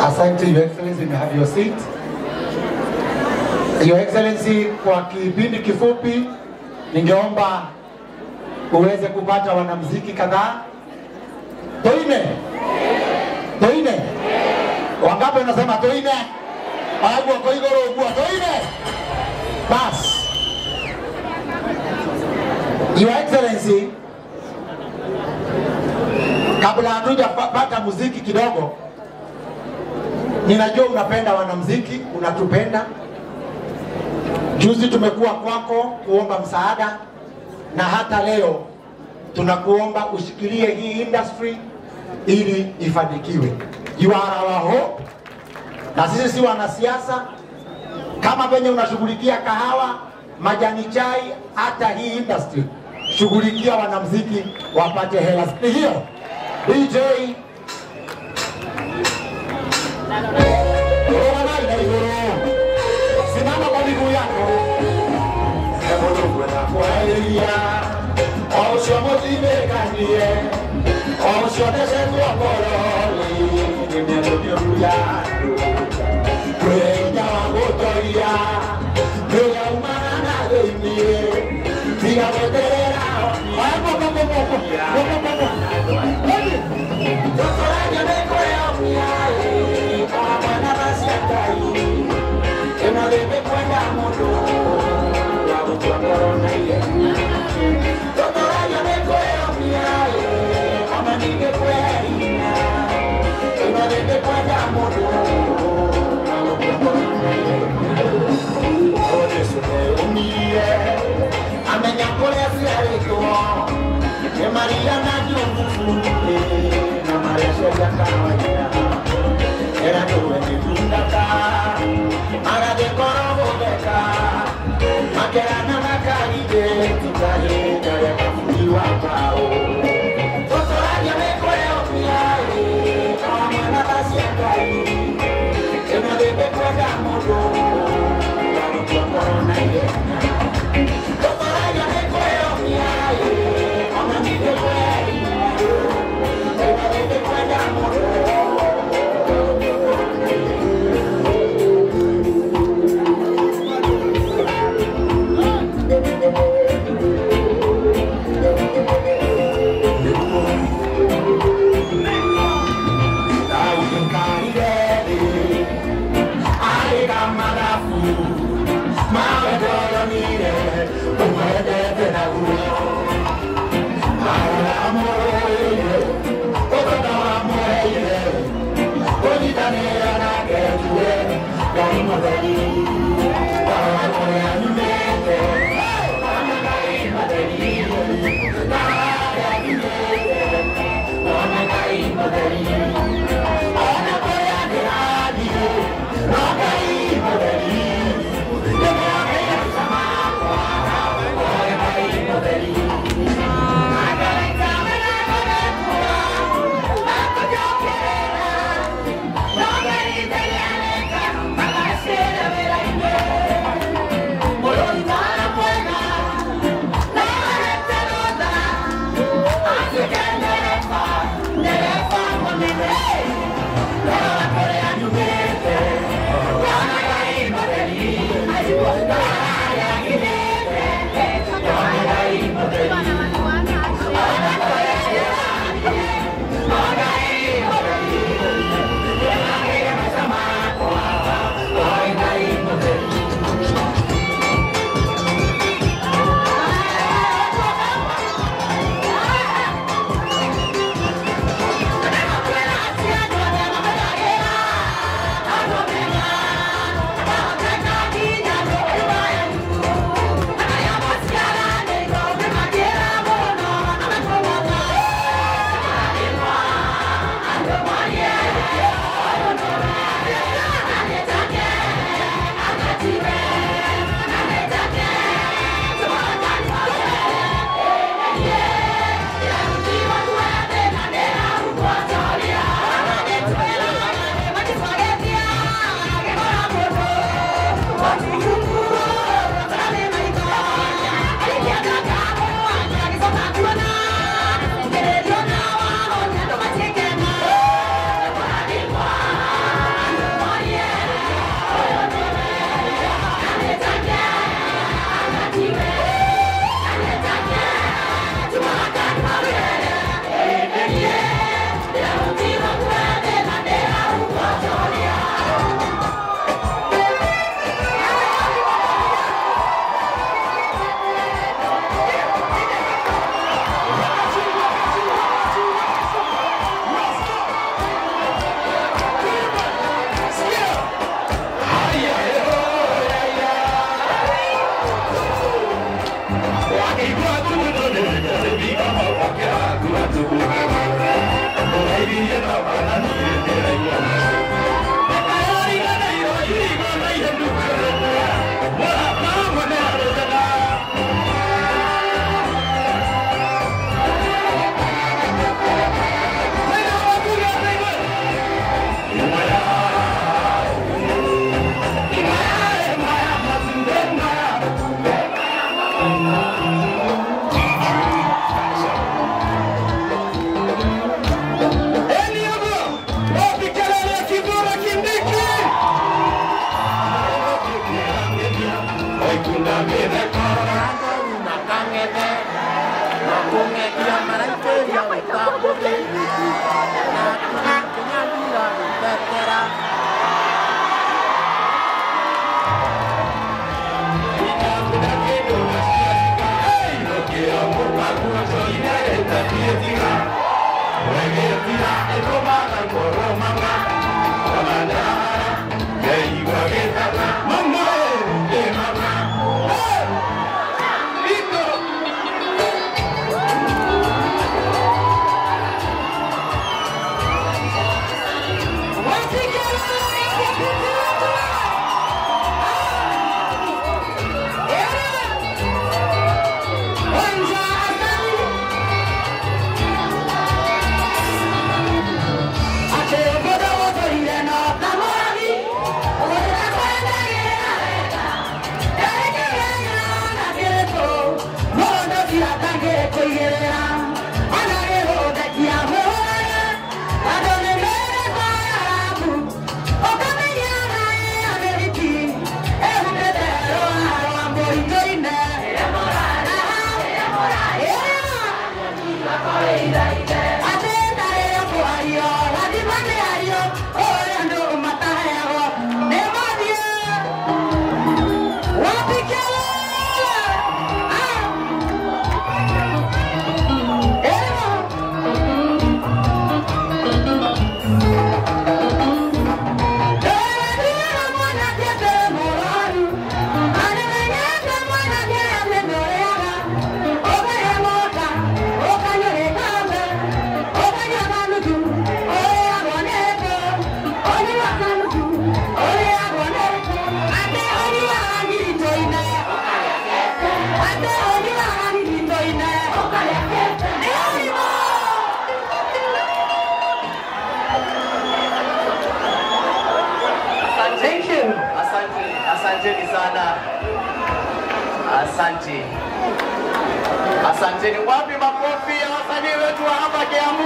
Asante, Your Excellency, may have your seat. Your Excellency, kwa kipindi kifupi ningeomba uweze kupata wanamuziki kadhaa. Toine? Toine? Wangapi wanasema toine? Agua kwa igoro ugua toine? Bas. Your Excellency, kabla hatujapata muziki kidogo, ninajua unapenda wanamuziki, unatupenda. Juzi tumekuwa kwako kuomba msaada, na hata leo tunakuomba ushikilie hii industry ili ifanikiwe. You are our hope. Na sisi si wanasiasa, kama venye unashughulikia kahawa, majani chai, hata hii industry shughulikia wanamuziki wapate hela. Hiyo DJ simama kwa miguu yako. Osho motivekanie, osho deshetu aporoli, nimerudia kwenya wagotoria, kwenya umana doimie, tiga weterera, Totoraja mekoya umiae, mwana basiakai, ema debe kwenda moto, wabutua korona ile. Totoraja mekoya umiae, ama nige kwenda, ema debe kwenda moto, wabutua korona ile. Ode sune umie, amenya kore siareko, Maria na Jumfufunde, na Maria ya kawaida. Era tuwe nitundaka, ara de korobo beka, makera na makaride, tutahe kare mafundi wakao. Totoraja mekoe opiae, kama na basi ya kai, ena debe kwenda modo, wabutua korona yena. Totoraja mekoe opiae, Asanteni sana. Asante. Asanteni. Wapi makofi ya wasanii wetu hapa Kiambu?